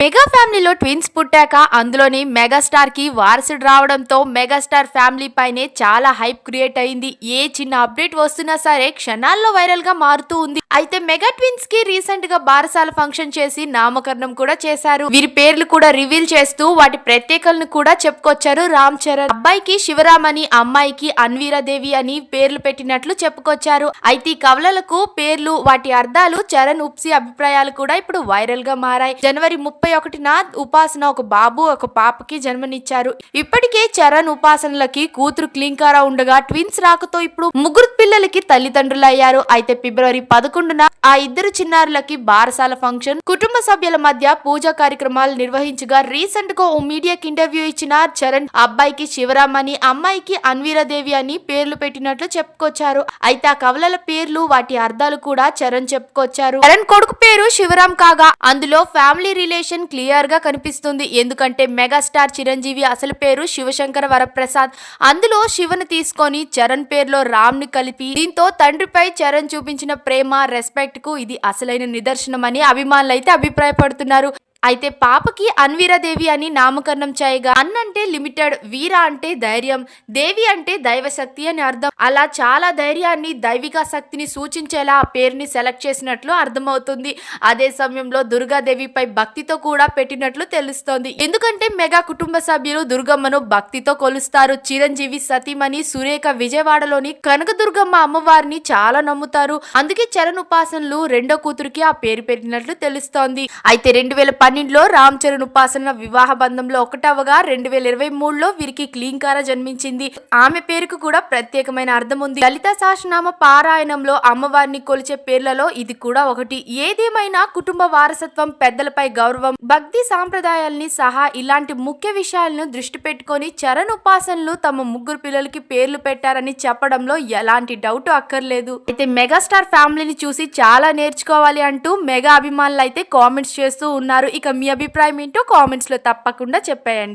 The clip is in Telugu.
మెగా ఫ్యామిలీలో ట్విన్స్ పుట్టాక అందులోని మెగాస్టార్ కి వారసుడు రావడంతో మెగాస్టార్ ఫ్యామిలీ పైనే చాలా హైప్ క్రియేట్ అయింది. ఏ చిన్న అప్డేట్ వస్తున్నా సరే క్షణాల్లో వైరల్ గా మారుతూ ఉంది. అయితే మెగా ట్విన్స్ కి రీసెంట్ గా బారసాల ఫంక్షన్ చేసి నామకరణం కూడా చేశారు. వీరి పేర్లు కూడా రివీల్ చేస్తూ వాటి ప్రత్యేకలను కూడా చెప్పుకొచ్చారు రామ్ చరణ్. అబ్బాయికి శివరామ్ అని, అమ్మాయికి అన్వీరాదేవి అని పేర్లు పెట్టినట్లు చెప్పుకొచ్చారు. అయితే ఈ కవలలకు పేర్లు, వాటి అర్థాలు, చరణ్ ఉప్సి అభిప్రాయాలు కూడా ఇప్పుడు వైరల్ గా మారాయి. జనవరి 31న ఉపాసన ఒక బాబు ఒక పాపకి జన్మనిచ్చారు. ఇప్పటికే చరణ్ ఉపాసనలకి కూతురు క్లింకారా ఉండగా ట్విన్స్ రాకతో ఇప్పుడు ముగ్గురు పిల్లలకి తల్లిదండ్రులు అయ్యారు. అయితే ఫిబ్రవరి 11న ఆ ఇద్దరు చిన్నారులకి బారసాల ఫంక్షన్ కుటుంబ సభ్యుల మధ్య పూజా కార్యక్రమాలు నిర్వహించగా రీసెంట్ గా ఓ మీడియాకి ఇంటర్వ్యూ ఇచ్చిన చరణ్ అబ్బాయికి శివరామ్ అని, అమ్మాయికి అన్వీరాదేవి అని పేర్లు పెట్టినట్లు చెప్పుకొచ్చారు. అయితే ఆ కవలల పేర్లు, వాటి అర్థాలు కూడా చరణ్ చెప్పుకొచ్చారు. చరణ్ కొడుకు పేరు శివరామ్ కాగా అందులో ఫ్యామిలీ రిలేషన్ క్లియర్ గా కనిపిస్తుంది. ఎందుకంటే మెగాస్టార్ చిరంజీవి అసలు పేరు శివశంకర వరప్రసాద్. అందులో శివను తీసుకొని చరణ్ పేరులో రామ్ ని కలిపి దీంతో తండ్రిపై చరణ్ చూపించిన ప్రేమ, రెస్పెక్ట్ కు ఇది అసలైన నిదర్శనమని అభిమానులు అయితే అభిప్రాయపడుతున్నారు. అయితే పాపకి అన్వీరాదేవి అని నామకరణం చేయగా అన్ అంటే లిమిటెడ్, వీర అంటే ధైర్యం, దేవి అంటే దైవశక్తి అని అర్థం. అలా చాలా ధైర్యాన్ని, దైవిక శక్తిని సూచించేలా ఆ పేరుని సెలెక్ట్ చేసినట్లు అర్థమవుతుంది. అదే సమయంలో దుర్గాదేవిపై భక్తితో కూడా పెట్టినట్లు తెలుస్తోంది. ఎందుకంటే మెగా కుటుంబ సభ్యులు దుర్గమ్మను భక్తితో కొలుస్తారు. చిరంజీవి సతీమణి సురేఖ విజయవాడలోని కనకదుర్గమ్మ అమ్మవారిని చాలా నమ్ముతారు. అందుకే చరణ్ ఉపాసనలు రెండో కూతురికి ఆ పేరు పెట్టినట్లు తెలుస్తోంది. అయితే 2012లో రామ్ చరణ్ ఉపాసన వివాహ బంధంలో ఒకటవగా 2023లో వీరికి క్లీంకారా జన్మించింది. ఆమె పేరుకు కూడా ప్రత్యేకమైన అర్థం ఉంది. లలిత సహస్రనామ పారాయణంలో అమ్మవారిని కొలిచే పేర్లలో ఇది కూడా ఒకటి. ఏదేమైనా కుటుంబ వారసత్వం, పెద్దలపై గౌరవం, భక్తి సాంప్రదాయాల్ని సహా ఇలాంటి ముఖ్య విషయాలను దృష్టి పెట్టుకొని చరణ్ ఉపాసనలు తమ ముగ్గురు పిల్లలకి పేర్లు పెట్టారని చెప్పడంలో ఎలాంటి డౌట్ అక్కర్లేదు. అయితే మెగాస్టార్ ఫ్యామిలీని చూసి చాలా నేర్చుకోవాలి అంటూ మెగా అభిమానులు అయితే కామెంట్స్ చేస్తూ ఉన్నారు. ఇక మీ అభిప్రాయం ఏంటో కామెంట్స్ లో తప్పకుండా చెప్పేయండి.